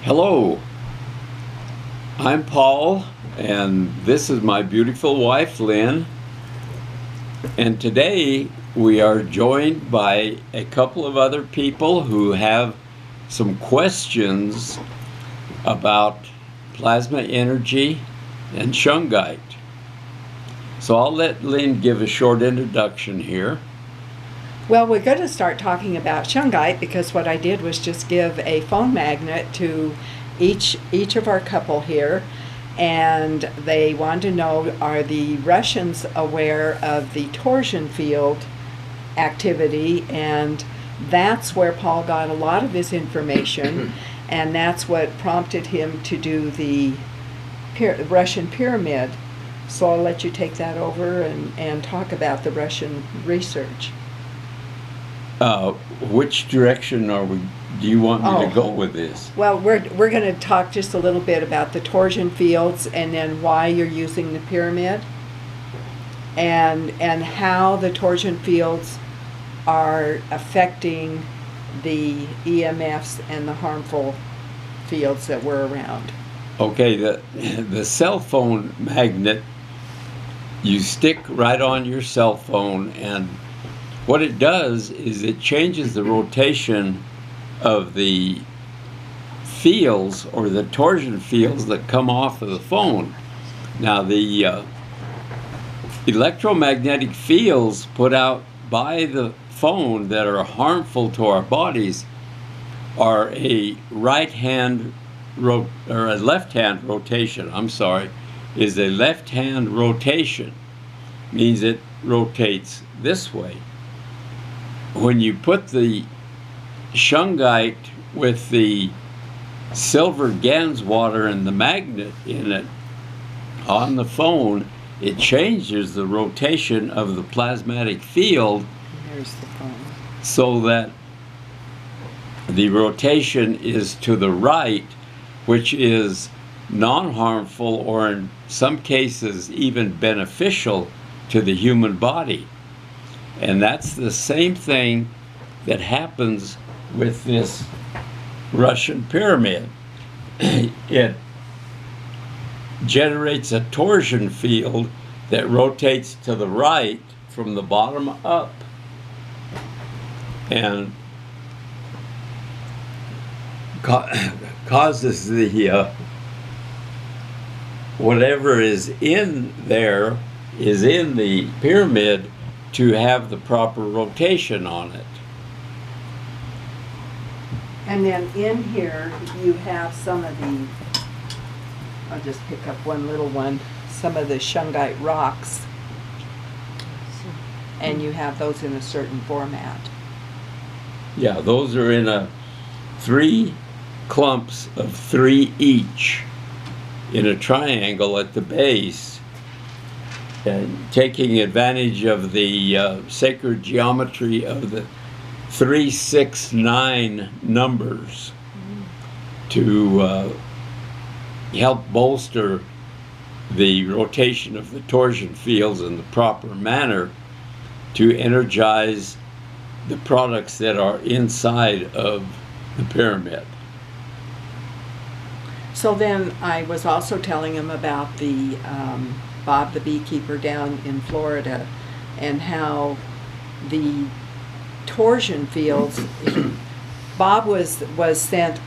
Hello, I'm Paul, and this is my beautiful wife, Lynn. And today we are joined by a couple of other people who have some questions about plasma energy and Shungite. So I'll let Lynn give a short introduction here. Well, we're going to start talking about Shungite because what I did was just give a phone magnet to each of our couple here, and they wanted to know, are the Russians aware of the torsion field activity? And that's where Paul got a lot of his information, and that's what prompted him to do the Russian pyramid. So I'll let you take that over and talk about the Russian research. Which direction do you want me to go with this? Well, we're going to talk just a little bit about the torsion fields and then why you're using the pyramid and how the torsion fields are affecting the EMFs and the harmful fields that were around. Okay, the cell phone magnet, you stick right on your cell phone, and what it does is it changes the rotation of the fields or the torsion fields that come off of the phone. Now, the electromagnetic fields put out by the phone that are harmful to our bodies are a right-hand or a left-hand rotation. I'm sorry, is a left-hand rotation. Means it rotates this way. When you put the Shungite with the silver Gans water and the magnet in it on the phone, it changes the rotation of the plasmatic field. There's the phone. So that the rotation is to the right, which is non-harmful or in some cases even beneficial to the human body. And that's the same thing that happens with this Russian pyramid. It generates a torsion field that rotates to the right from the bottom up. And causes the whatever is in there is in the pyramid to have the proper rotation on it. And then in here you have some of the, I'll just pick up one little one, some of the Shungite rocks, and you have those in a certain format. Yeah, those are in 3 clumps of 3 each in a triangle at the base, and taking advantage of the sacred geometry of the 3, 6, 9 numbers to help bolster the rotation of the torsion fields in the proper manner to energize the products that are inside of the pyramid. So then I was also telling him about the Bob the beekeeper down in Florida and how the torsion fields, Bob was sent,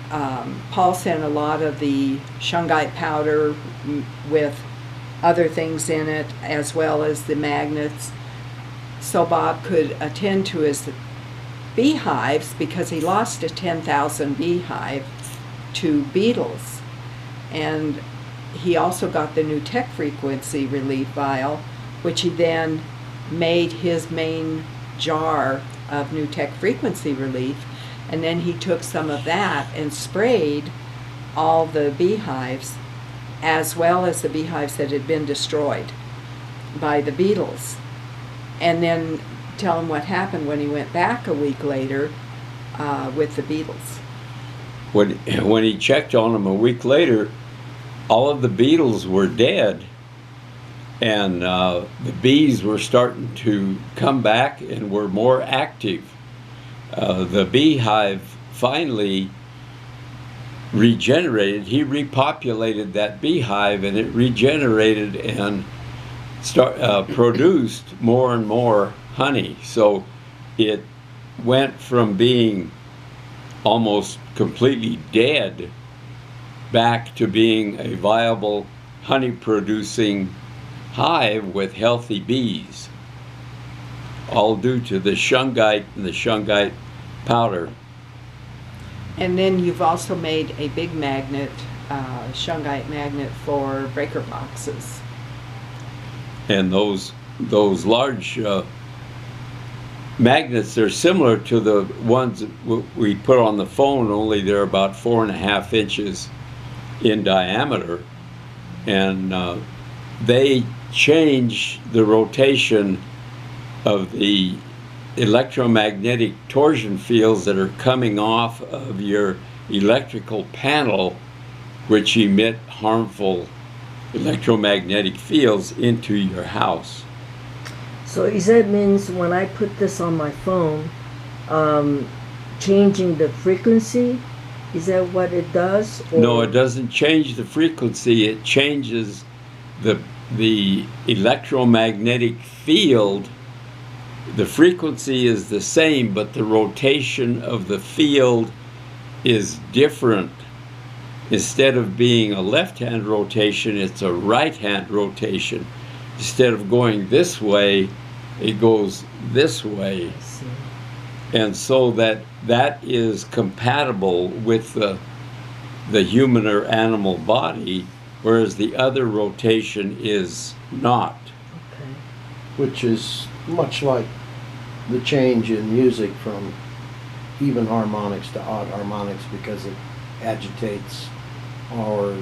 Paul sent a lot of the Shungite powder with other things in it as well as the magnets, so Bob could attend to his beehives because he lost a 10,000 beehive to beetles. And he also got the new tech frequency relief vial, which he then made his main jar of new tech frequency relief, and then he took some of that and sprayed all the beehives as well as the beehives that had been destroyed by the beetles. And then tell him what happened when he went back a week later with the beetles. When he checked on them a week later, all of the beetles were dead, and the bees were starting to come back and were more active. The beehive finally regenerated. He repopulated that beehive, and it regenerated and produced more and more honey. So it went from being almost completely dead back to being a viable honey-producing hive with healthy bees, all due to the Shungite and the Shungite powder. And then you've also made a big magnet, Shungite magnet for breaker boxes. And those large magnets are similar to the ones we put on the phone, only they're about 4.5 inches in diameter, and they change the rotation of the electromagnetic torsion fields that are coming off of your electrical panel, which emit harmful electromagnetic fields into your house. So is that means when I put this on my phone, changing the frequency, is that what it does? Or? No, it doesn't change the frequency. It changes the electromagnetic field. The frequency is the same, but the rotation of the field is different. Instead of being a left-hand rotation, it's a right-hand rotation. Instead of going this way, it goes this way. I see. And so that is compatible with the human or animal body, whereas the other rotation is not. Okay. Which is much like the change in music from even harmonics to odd harmonics, because it agitates our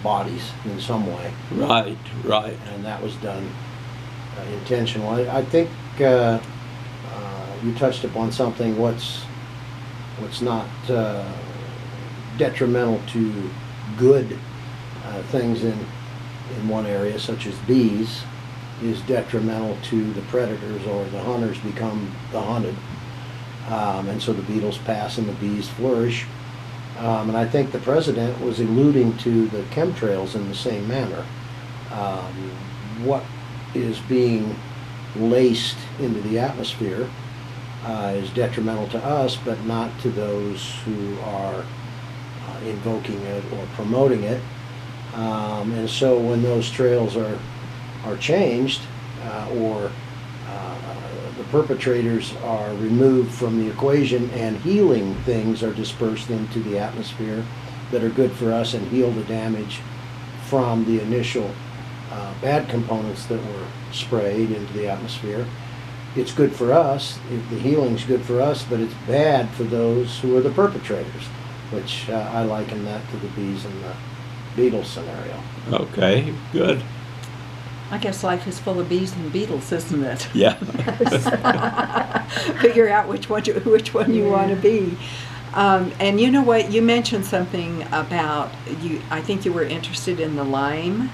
bodies in some way. Right, right. And that was done intentionally. I think you touched upon something. What's not detrimental to good things in one area, such as bees, is detrimental to the predators, or the hunters become the hunted. And so the beetles pass and the bees flourish. And I think the president was alluding to the chemtrails in the same manner. What is being laced into the atmosphere is detrimental to us, but not to those who are invoking it or promoting it. And so when those trails are changed, or the perpetrators are removed from the equation, and healing things are dispersed into the atmosphere that are good for us and heal the damage from the initial bad components that were sprayed into the atmosphere. It's good for us. The healing's good for us, but it's bad for those who are the perpetrators, which I liken that to the bees and the beetle scenario. Okay, good. I guess life is full of bees and beetles, isn't it? Yeah. Figure out which one you want to be. And you know what? You mentioned something about you. I think you were interested in the Lyme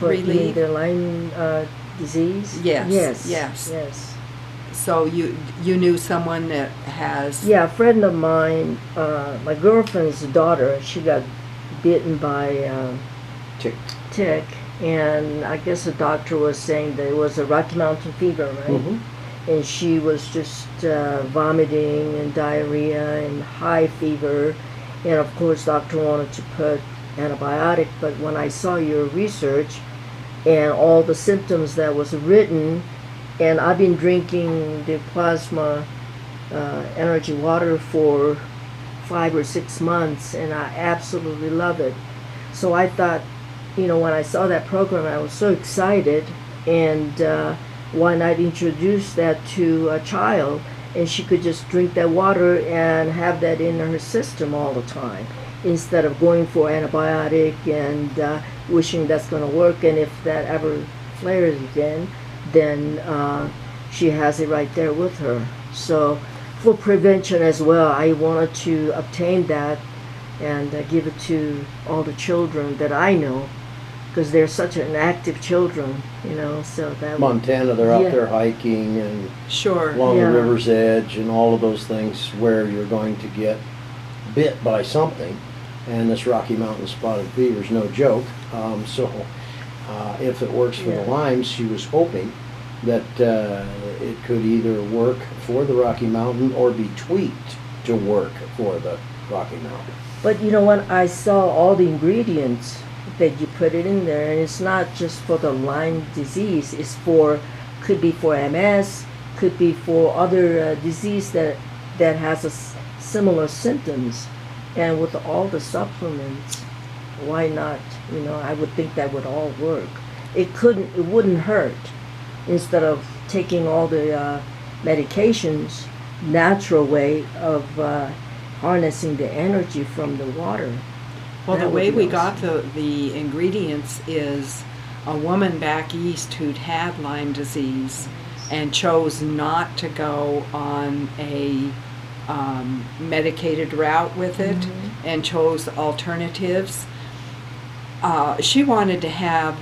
relief. The Lyme disease. Yes. Yes. So you knew someone that has. Yeah, a friend of mine, my girlfriend's daughter, she got bitten by tick. And I guess the doctor was saying that it was a Rocky Mountain fever, right? Mm-hmm. And she was just vomiting and diarrhea and high fever. And of course, doctor wanted to put antibiotic. But when I saw your research and all the symptoms that was written, and I've been drinking the plasma energy water for 5 or 6 months, and I absolutely love it. So I thought, you know, when I saw that program, I was so excited, and why not introduce that to a child, and she could just drink that water and have that in her system all the time, instead of going for antibiotic and wishing that's going to work, and if that ever flares again, then she has it right there with her. So for prevention as well, I wanted to obtain that and give it to all the children that I know, because they're such an active children, you know. So that Montana, they're out there hiking and sure along the river's edge and all of those things where you're going to get bit by something, and this Rocky Mountain spotted fever is no joke. If it works for the limes, she was hoping that it could either work for the Rocky Mountain or be tweaked to work for the Rocky Mountain. But you know what? I saw all the ingredients that you put it in there, and it's not just for the Lyme disease. It's could be for MS, could be for other disease that has similar symptoms. And with all the supplements, why not? You know, I would think that would all work. It wouldn't hurt. Instead of taking all the medications, natural way of harnessing the energy from the water. Well, That the would way be we awesome. got the ingredients is a woman back east who'd had Lyme disease and chose not to go on a medicated route with it and chose alternatives. She wanted to have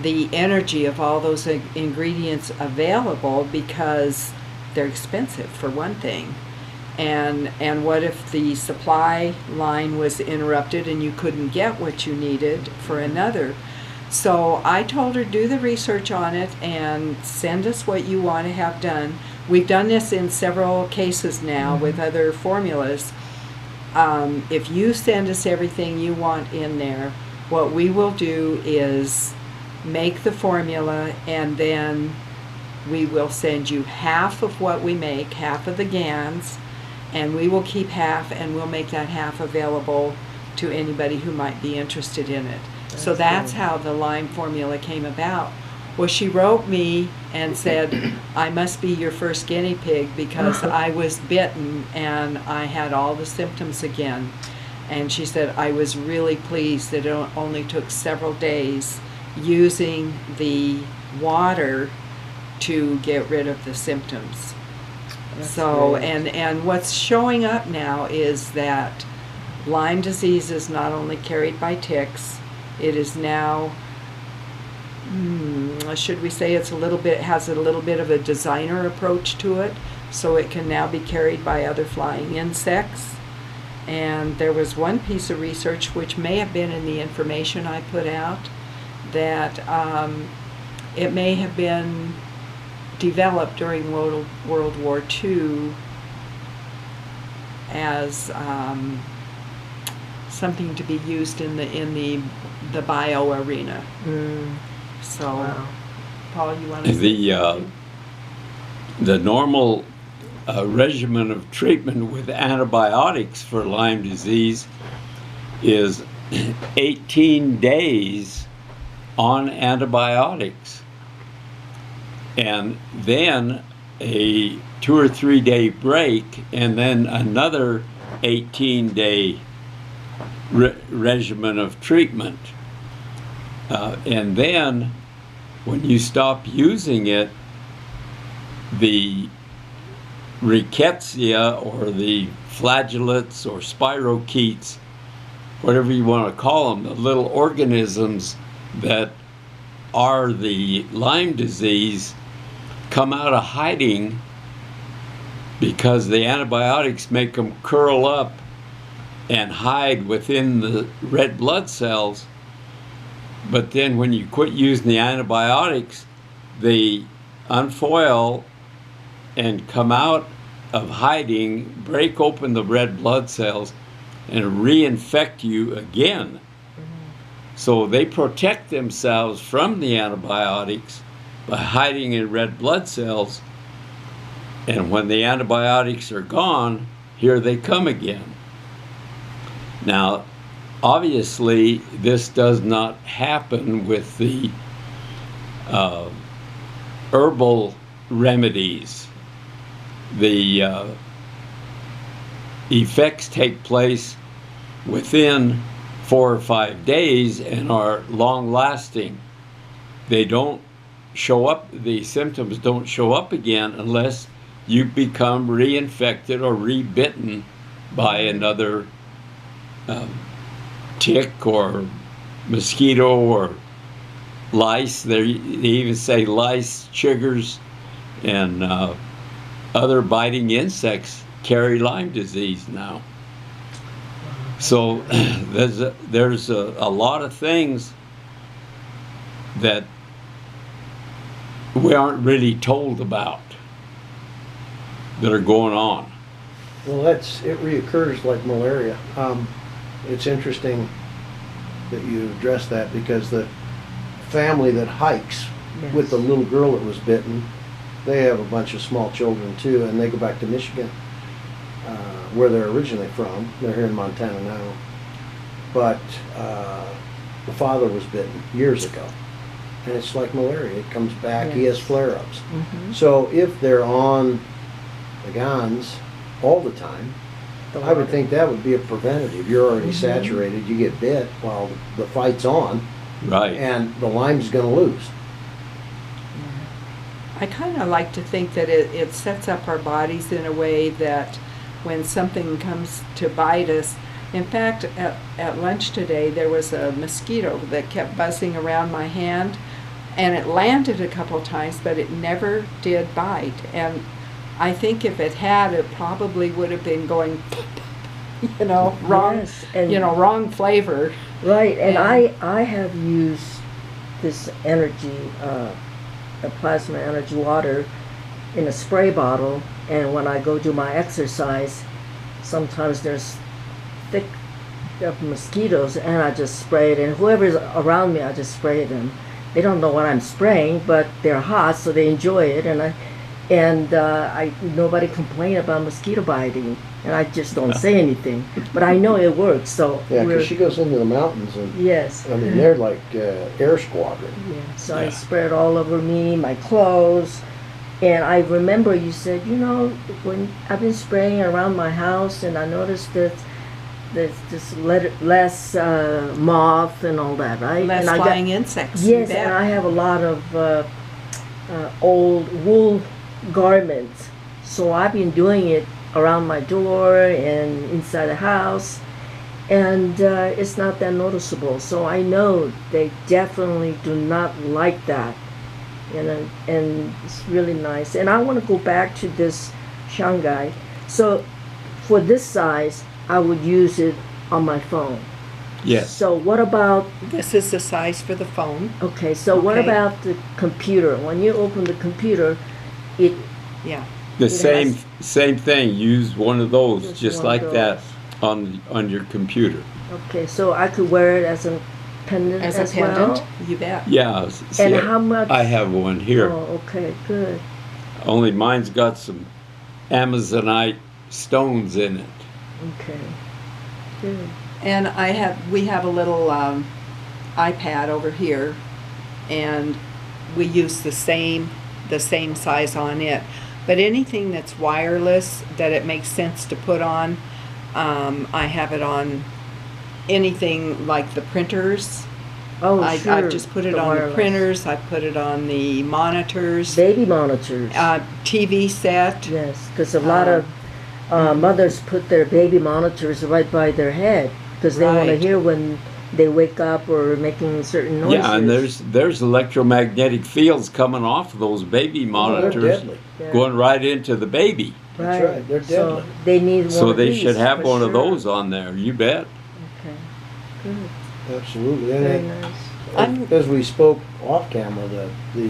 the energy of all those ingredients available because they're expensive, for one thing. And what if the supply line was interrupted and you couldn't get what you needed for another? So I told her, do the research on it and send us what you want to have done. We've done this in several cases now with other formulas. If you send us everything you want in there, what we will do is make the formula, and then we will send you half of what we make, half of the GANs, and we will keep half, and we'll make that half available to anybody who might be interested in it. So that's how the Lyme formula came about. Well, she wrote me and said, I must be your first guinea pig because I was bitten and I had all the symptoms again. And she said, I was really pleased that it only took several days using the water to get rid of the symptoms. So, and what's showing up now is that Lyme disease is not only carried by ticks, it is now, should we say has a little bit of a designer approach to it, so it can now be carried by other flying insects. And there was one piece of research, which may have been in the information I put out, that it may have been developed during World War II as something to be used in the bio arena. So, Wow. Paul, you want to say the normal regimen of treatment with antibiotics for Lyme disease is 18 days on antibiotics, and then a 2 or 3 day break, and then another 18-day regimen of treatment. And then when you stop using it, the rickettsia or the flagellates or spirochetes, whatever you want to call them, the little organisms that are the Lyme disease, come out of hiding because the antibiotics make them curl up and hide within the red blood cells. But then when you quit using the antibiotics, they unfoil and come out of hiding, break open the red blood cells, and reinfect you again. So they protect themselves from the antibiotics by hiding in red blood cells, and when the antibiotics are gone, here they come again. Now, obviously, this does not happen with the herbal remedies. The effects take place within 4 or 5 days and are long-lasting. They don't show up, the symptoms don't show up again unless you become reinfected or rebitten by another tick or mosquito or lice. They even say lice, chiggers, and other biting insects carry Lyme disease now. So there's a lot of things that we aren't really told about that are going on. Well, it reoccurs like malaria. It's interesting that you address that because the family that hikes Yes. with the little girl that was bitten, they have a bunch of small children too, and they go back to Michigan, where they're originally from. They're here in Montana now. But the father was bitten years ago. And it's like malaria. It comes back. He has Yes. flare-ups. Mm-hmm. So if they're on the guns all the time, I would think that would be a preventative. You're already saturated, you get bit while the fight's on, Right. and the Lyme's going to lose. I kind of like to think that it sets up our bodies in a way that when something comes to bite us, in fact, at lunch today, there was a mosquito that kept buzzing around my hand, and it landed a couple times, but it never did bite. And I think if it had, it probably would have been going, wrong, Yes, and- wrong flavor. Right, and And- I have used this energy, a plasma energy water in a spray bottle, and when I go do my exercise, sometimes there's thick of mosquitoes, and I just spray it, and whoever's around me, I just spray them. They don't know what I'm spraying, but they're hot, so they enjoy it, and nobody complain about mosquito biting, and I just don't say anything, but I know it works. So Yeah, we're- because she goes into the mountains, and yes. I mean, they're like air squadron. Yeah, so I Yeah. spread all over me, my clothes, and I remember you said, when I've been spraying around my house, and I noticed that there's just less moth and all that, right? Less and I flying insects. you yes, bet. and I have a lot of old wool garments, so I've been doing it around my door and inside the house, and it's not that noticeable. So I know they definitely do not like that, and it's really nice. And I want to go back to this Shungite. So for this size, I would use it on my phone. Yes. So what about, This is the size for the phone. okay, so what Okay. about the computer? When you open the computer, it Yeah. The It same thing. Use one of those, Just just one of like that, on your computer. okay, so I could wear it as a pendant As as, a pendant, well. you bet. Yeah. See, And how much? I have one here. Oh, okay, good. Only mine's got some Amazonite stones in it. Okay, good. And we have a little iPad over here, and we use the same size on it. But anything that's wireless that it makes sense to put on, I have it on anything like the printers. Oh, I sure. just put it the on wireless. the printers. I put it on the monitors, Baby monitors. TV set. Yes, because a lot of mothers put their baby monitors right by their head because they want to Right. hear when they wake up or making certain noises. Yeah, and there's electromagnetic fields coming off of those baby They're monitors, deadly. Yeah. going right into the baby. That's right, they're So deadly. they need one So of they these should have for one of sure. those on there. You bet. Okay, good. Absolutely. And Very it- nice. as we spoke off camera, the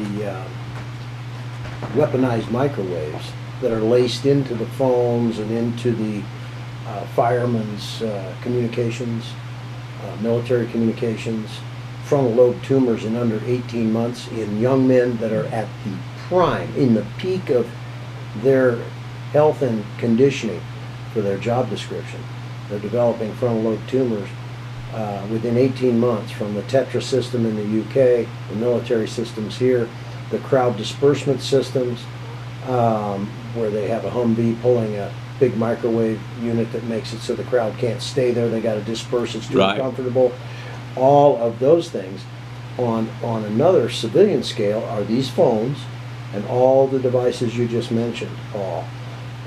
weaponized microwaves that are laced into the phones and into the firemen's communications, military communications, frontal lobe tumors in under 18 months in young men that are at the prime, in the peak of their health and conditioning for their job description. They're developing frontal lobe tumors within 18 months from the Tetra system in the UK, the military systems here, the crowd disbursement systems, where they have a Humvee pulling a big microwave unit that makes it so the crowd can't stay there. They got to disperse. It's too Right. uncomfortable. All of those things. On another civilian scale are these phones and all the devices you just mentioned, Paul.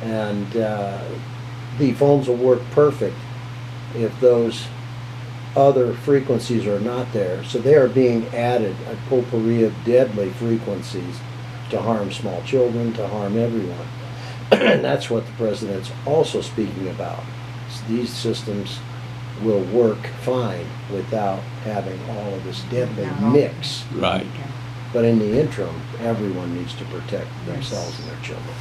And the phones will work perfect if those other frequencies are not there. So they are being added, a potpourri of deadly frequencies to harm small children, to harm everyone. And that's what the president's also speaking about. These systems will work fine without having all of this deadly Not all. mix. Right. Okay. But in the interim, everyone needs to protect themselves and their children.